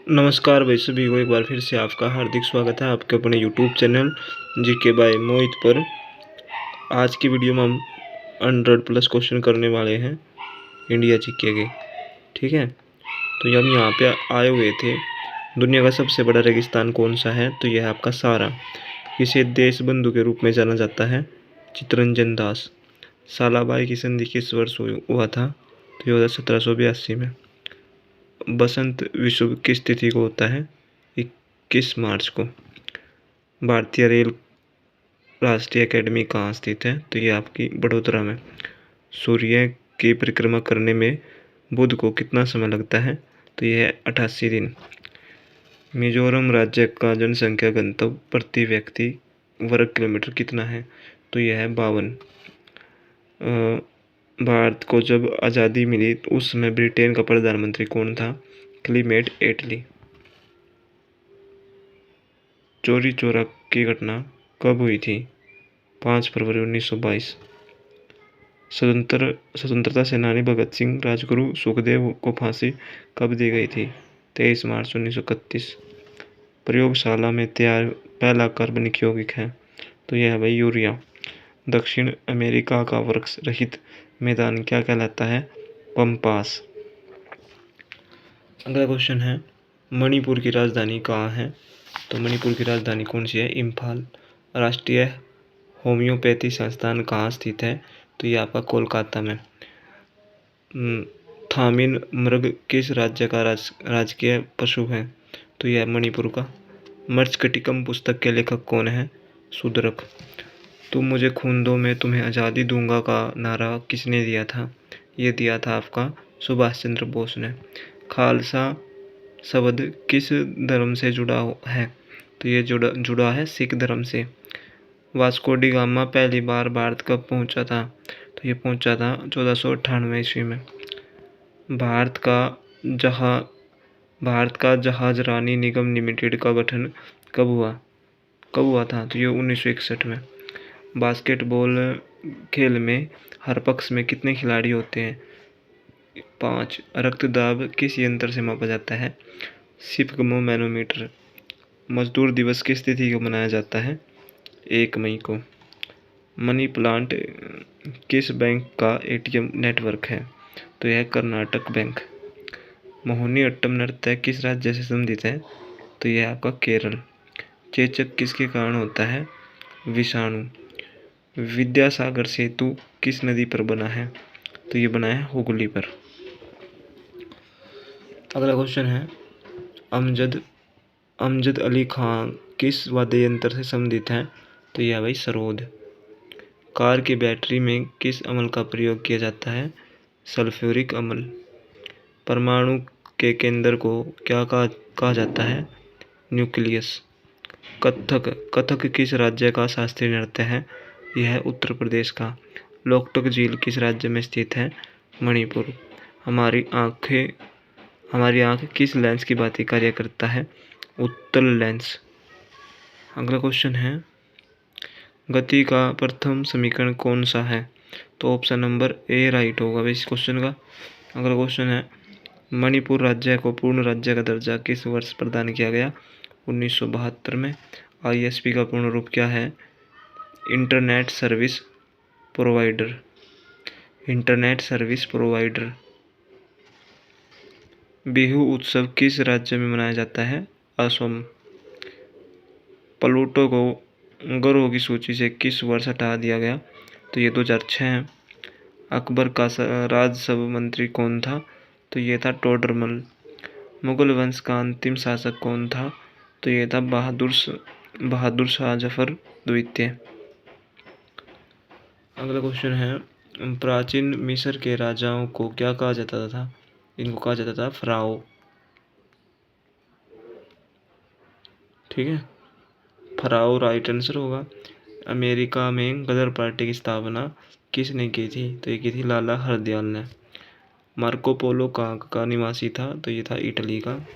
नमस्कार भाई सभी को, एक बार फिर से आपका हार्दिक स्वागत है आपके अपने यूट्यूब चैनल जीके बाय मोहित पर। आज की वीडियो में हम 100+ क्वेश्चन करने वाले हैं इंडिया जीके के। ठीक है, तो हम यहाँ पे आए हुए थे। दुनिया का सबसे बड़ा रेगिस्तान कौन सा है? तो यह है आपका सहारा। इसे देश बंधु के रूप में जाना जाता है चित्तरंजन दास। सालाबाई की संधि किस वर्ष हुआ था? तो यह हुआ 1782 में। बसंत विश्व किस तिथि को होता है? 21 मार्च को। भारतीय रेल राष्ट्रीय अकेडमी कहाँ स्थित है? तो ये आपकी बड़ोदरा में। सूर्य की परिक्रमा करने में बुध को कितना समय लगता है? तो यह है 88 दिन। मिजोरम राज्य का जनसंख्या घनत्व प्रति व्यक्ति वर्ग किलोमीटर कितना है? तो यह है 52। भारत को जब आज़ादी मिली तो उस समय ब्रिटेन का प्रधानमंत्री कौन था? क्लीमेट एटली। चौरी चौरा की घटना कब हुई थी? 5 फरवरी 1922। स्वतंत्रता सेनानी भगत सिंह, राजगुरु सुखदेव को फांसी कब दी गई थी? 23 मार्च 1931। प्रयोगशाला में तैयार पहला कार्बनिक यौगिक है? तो यह है भाई यूरिया। दक्षिण अमेरिका का वृक्ष रहित मैदान क्या कहलाता है? पम्पास। अगला क्वेश्चन है, मणिपुर की राजधानी कहाँ है? तो मणिपुर की राजधानी कौन सी है? इम्फाल। राष्ट्रीय होम्योपैथी संस्थान कहाँ स्थित है? तो ये आपका कोलकाता में। थामिन मृग किस राज्य का राजकीय पशु है? तो यह मणिपुर का। मर्चकटिकम पुस्तक के लेखक कौन है? सुदरक। तुम मुझे खून दो मैं तुम्हें आज़ादी दूंगा का नारा किसने दिया था? ये दिया था आपका सुभाष चंद्र बोस ने। खालसा शब्द किस धर्म से जुड़ा है? तो ये जुड़ा है सिख धर्म से। वास्को डी गामा पहली बार भारत कब पहुंचा था? तो ये पहुंचा था 1498 ईस्वी में। भारत का जहाजरानी निगम लिमिटेड का गठन कब हुआ था? तो ये 1961 में। बास्केटबॉल खेल में हर पक्ष में कितने खिलाड़ी होते हैं? 5। रक्तदाब किस यंत्र से मापा जाता है? स्फिग्मोमैनोमीटर। मजदूर दिवस किस तिथि को मनाया जाता है? 1 मई को। मनी प्लांट किस बैंक का एटीएम नेटवर्क है? तो यह कर्नाटक बैंक। मोहिनी अट्टम नृत्य किस राज्य से संबंधित है? तो यह आपका केरल। चेचक किसके कारण होता है? विषाणु। विद्यासागर सेतु किस नदी पर बना है? तो ये बना है हुगली पर। अगला क्वेश्चन है, अमजद अली खां किस वाद्य यंत्र से संबंधित है? तो यह भाई सरोद। कार की बैटरी में किस अम्ल का प्रयोग किया जाता है? सल्फ्यूरिक अम्ल। परमाणु के केंद्र को क्या कहा जाता है? न्यूक्लियस। कथक किस राज्य का शास्त्रीय नृत्य है? यह है उत्तर प्रदेश का। लोकटक झील किस राज्य में स्थित है? मणिपुर। हमारी आँख किस लेंस की भांति कार्य करता है? उत्तल लेंस। अगला क्वेश्चन है, गति का प्रथम समीकरण कौन सा है? तो ऑप्शन नंबर ए राइट होगा इस क्वेश्चन का। अगला क्वेश्चन है, मणिपुर राज्य को पूर्ण राज्य का दर्जा किस वर्ष प्रदान किया गया? 1972 में। आईएसपी का पूर्ण रूप क्या है? Internet service provider. बिहू उत्सव किस राज्य में मनाया जाता है? असम। प्लूटो को ग्रहों की सूची से किस वर्ष हटा दिया गया? तो ये 2006 है। अकबर का राजसभा मंत्री कौन था? तो ये था टोडरमल। मुगल वंश का अंतिम शासक कौन था? तो ये था बहादुर शाह जफर द्वितीय। अगला क्वेश्चन है, प्राचीन मिस्र के राजाओं को क्या कहा जाता था? इनको कहा जाता था फराओ। ठीक है, फराओ राइट आंसर होगा। अमेरिका में गदर पार्टी की स्थापना किसने की थी? तो ये की थी लाला हरदयाल ने। मार्को पोलो कहाँ का निवासी था? तो ये था इटली का।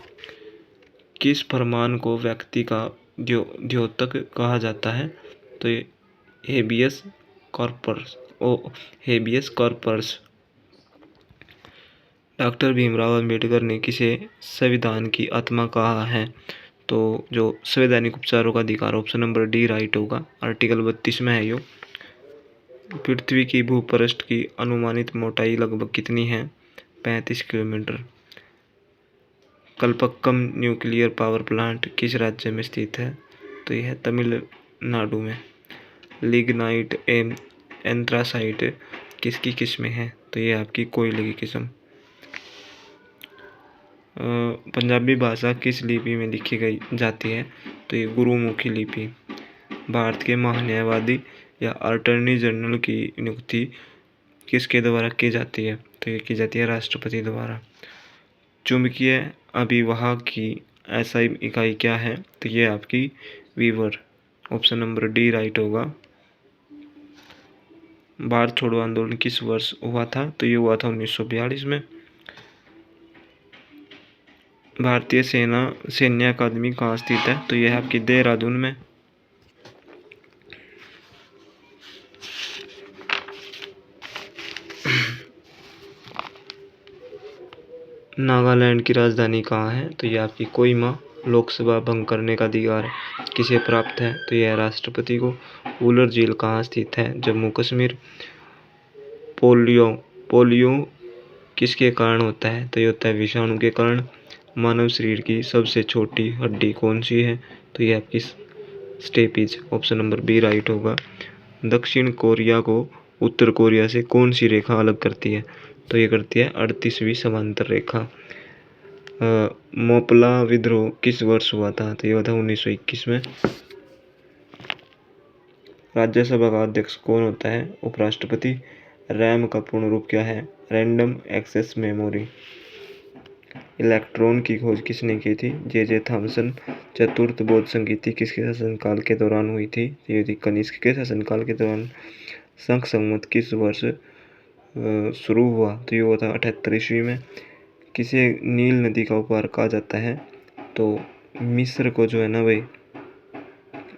किस फरमान को व्यक्ति का द्योतक कहा जाता है? तो ये habeas corpus. Doctor Bhimrao Ambedkar ने किसे संविधान की आत्मा कहा है? तो जो संवैधानिक उपचारों का अधिकार, ऑप्शन नंबर डी राइट होगा। आर्टिकल 32 में है यो। पृथ्वी की भूपृष्ठ की अनुमानित मोटाई लगभग कितनी है? 35 kilometre. Kalpakkam nuclear power plant किस राज्य में स्थित है? तो यह है तमिलनाडु में। लिग्नाइट एंथ्रासाइट किसकी किस्में हैं? तो ये आपकी कोयले की किस्म। पंजाबी भाषा किस लिपि में लिखी गई जाती है? तो ये गुरुमुखी लिपि। भारत के महान्यायवादी या अटॉर्नी जनरल की नियुक्ति किसके द्वारा की जाती है? तो ये की जाती है राष्ट्रपति द्वारा। चुंबकीय अभिवाह की एसआई इकाई क्या है? तो ये आपकी weaver. Option number D right होगा। भारत छोड़ो आंदोलन किस वर्ष हुआ था? तो ये हुआ था 1942 में। भारतीय सैन्य अकादमी कहाँ स्थित है? तो यह है आपकी देहरादून में। नागालैंड की राजधानी कहाँ है? तो यह आपकी कोहिमा। लोकसभा भंग करने का अधिकार किसे प्राप्त है? तो यह राष्ट्रपति को। वुलर झील कहाँ स्थित है? जम्मू कश्मीर। पोलियो किसके कारण होता है? तो ये होता है विषाणु के कारण। मानव शरीर की सबसे छोटी हड्डी कौन सी है? तो ये आपकी steppes. Option number B right होगा। दक्षिण कोरिया को उत्तर कोरिया से कौन सी रेखा अलग करती है? तो ये करती है 38वीं समांतर रेखा। मोपला विद्रोह किस वर्ष हुआ था? तो ये हुआ था 1921 में। राज्यसभा का अध्यक्ष कौन होता है? उपराष्ट्रपति। रैम का पूर्ण रूप क्या है? Random access memory. इलेक्ट्रॉन की खोज किसने की थी? J Thomson. चतुर्थ बौद्ध संगीति किसके शासनकाल के दौरान हुई थी? ये थी कनिष्क के शासनकाल के दौरान। संघ संवत किस वर्ष शुरू हुआ? तो ये हुआ था 78 ईस्वी में। किसे नील नदी का उपहार कहा जाता है? तो मिस्र को जो है ना भाई,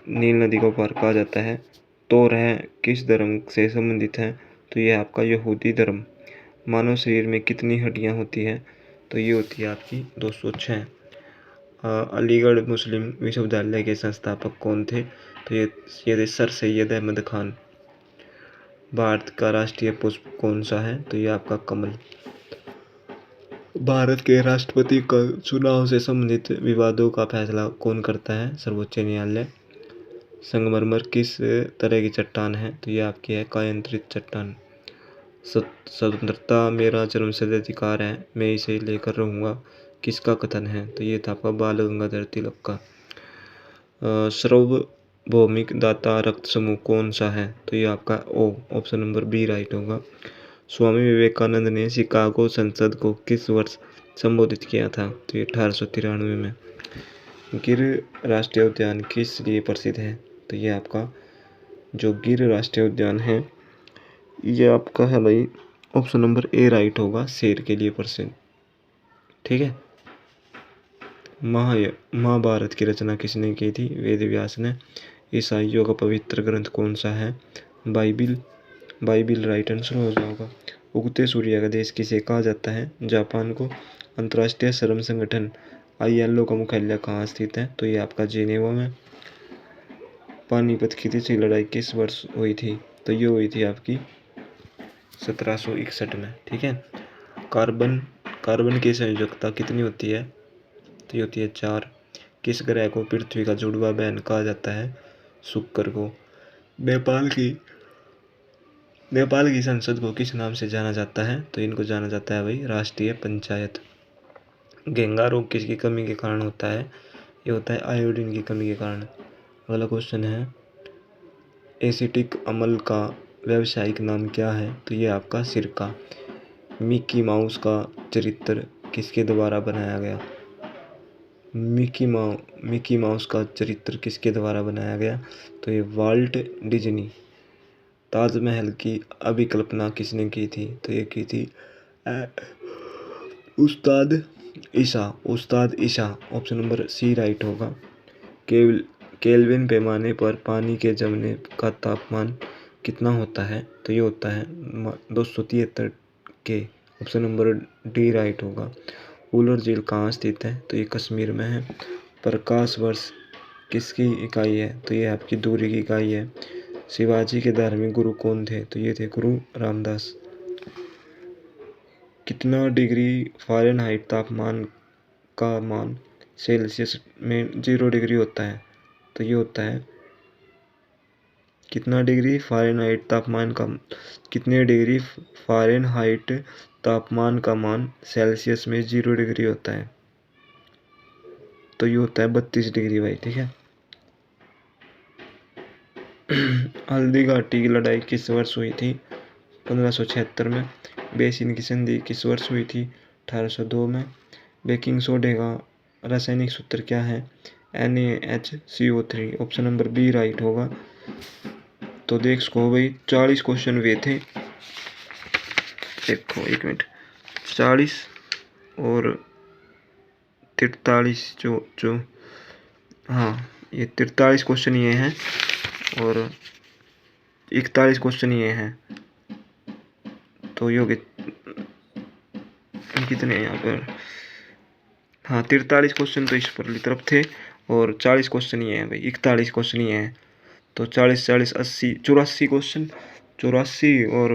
नील नदी का उपहार कहा जाता है। तो वह किस धर्म से संबंधित है? तो यह आपका यहूदी धर्म। मानव शरीर में कितनी हड्डियां होती हैं? तो ये होती है आपकी 206। अलीगढ़ मुस्लिम विश्वविद्यालय के संस्थापक कौन थे? तो ये थे सर सैयद अहमद खान। भारत का राष्ट्रीय पुष्प कौन सा है? तो ये आपका कमल। भारत के राष्ट्रपति का चुनाव से संबंधित विवादों का फैसला कौन करता है? सर्वोच्च न्यायालय। संगमरमर किस तरह की चट्टान है? तो ये आपकी है कायांतरित चट्टान। स्वतंत्रता मेरा जन्मसिद्ध अधिकार है, मैं इसे लेकर रहूँगा किसका कथन है? तो ये था आपका बाल गंगाधर तिलक का। सार्वभौमिक दाता रक्त समूह कौन सा है? तो ये आपका ओ। ऑप्शन नंबर बी राइट होगा। स्वामी विवेकानंद ने शिकागो संसद को किस वर्ष संबोधित किया था? तो ये 1893 में। गिर राष्ट्रीय उद्यान किस लिए प्रसिद्ध है? तो ये आपका जो गिर राष्ट्रीय उद्यान है ये आपका है भाई, ऑप्शन नंबर ए राइट होगा, शेर के लिए प्रसिद्ध। ठीक है। महाभारत की रचना किसने की थी? वेद व्यास ने। ईसाइयों का पवित्र ग्रंथ कौन सा है? बाइबिल राइट आंसर हो जाएगा। उगते सूर्य का देश किसे कहा जाता है? जापान को। अंतर्राष्ट्रीय श्रम संगठन ILO का मुख्यालय कहाँ स्थित है? तो ये आपका जेनेवा में। पानीपत की तीसरी लड़ाई किस वर्ष हुई थी? तो ये हुई थी आपकी 1761 में। ठीक है। कार्बन की संयोजकता कितनी होती है? तो ये होती है 4। किस ग्रह को पृथ्वी का जुड़वा बहन कहा जाता है? शुक्र को। नेपाल की संसद को किस नाम से जाना जाता है? तो इनको जाना जाता है भाई राष्ट्रीय पंचायत। घेंगा रोग किसकी कमी के कारण होता है? ये होता है आयोडीन की कमी के कारण। अगला क्वेश्चन है, एसिटिक अम्ल का व्यावसायिक नाम क्या है? तो ये आपका सिरका। मिकी माउस का चरित्र किसके द्वारा बनाया गया? मिकी माउस का चरित्र किसके द्वारा बनाया गया? तो ये वाल्ट डिज्नी। ताजमहल की अभिकल्पना किसने की थी? तो ये की थी उस्ताद ईसा। ऑप्शन नंबर सी राइट होगा। केल्विन पैमाने पर पानी के जमने का तापमान कितना होता है? तो ये होता है 273 के ऑप्शन नंबर डी राइट होगा। उलर झील कहाँ स्थित है? तो ये कश्मीर में है। प्रकाश वर्ष किसकी इकाई है? तो ये आपकी दूरी की इकाई है। शिवाजी के धार्मिक गुरु कौन थे? तो ये थे गुरु रामदास। कितना डिग्री फ़ारेनहाइट तापमान का मान सेल्सियस में 0 डिग्री होता है? तो ये होता है कितना डिग्री फ़ारेनहाइट तापमान का कितने डिग्री फ़ारेनहाइट तापमान का मान सेल्सियस में 0 डिग्री होता है? तो ये होता है 32 डिग्री भाई, ठीक है। हल्दी घाटी की लड़ाई किस वर्ष हुई थी? 1576 में। बेसिन की संधि किस वर्ष हुई थी? 1802 में। बेकिंग सोडे का रासायनिक सूत्र क्या है? NaHCO3। Option number B right होगा। तो देख सको भाई 40 क्वेश्चन हुए थे। देखो एक मिनट, 40 और 43 जो हाँ ये 43 क्वेश्चन ये हैं और 41 क्वेश्चन ये हैं। तो ये कितने हैं यहाँ पर? हाँ 43 क्वेश्चन तो इस परली तरफ थे और 40 क्वेश्चन ये हैं भाई, 41 क्वेश्चन ये हैं। तो 40 40 80 84 क्वेश्चन, 84। और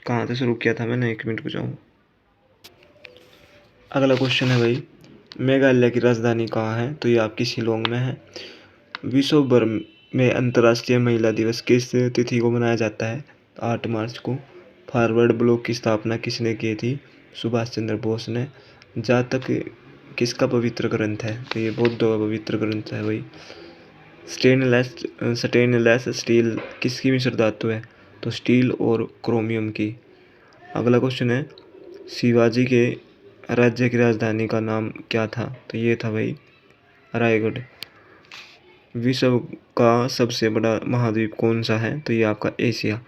कहाँ से शुरू किया था मैंने? 1 मिनट को जाऊँ। अगला क्वेश्चन है भाई, मेघालय की राजधानी कहाँ है? तो ये आपकी शिलोंग में है। विश्व भर में अंतर्राष्ट्रीय महिला दिवस किस तिथि को मनाया जाता है? 8 मार्च को। फॉरवर्ड ब्लॉक की स्थापना किसने की थी? सुभाष चंद्र बोस ने। जातक किसका पवित्र ग्रंथ है? तो ये बौद्ध का पवित्र ग्रंथ है भाई। स्टेनलेस स्टील किसकी मिश्र धातु है? तो स्टील और क्रोमियम की। अगला क्वेश्चन है, शिवाजी के राज्य की राजधानी का नाम क्या था? तो ये था भाई रायगढ़। विश्व का सबसे बड़ा महाद्वीप कौन सा है? तो ये आपका एशिया।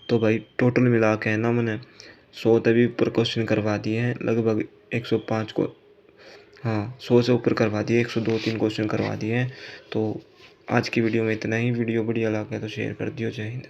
तो भाई टोटल मिला के है ना, मैंने 100 तभी ऊपर क्वेश्चन करवा दिए हैं, लगभग 105 को, हाँ 100 से ऊपर करवा दिए, 102-3 क्वेश्चन करवा दिए हैं। तो आज की वीडियो में इतना ही। वीडियो बढ़िया लगा तो शेयर कर दियो। जय हिंद।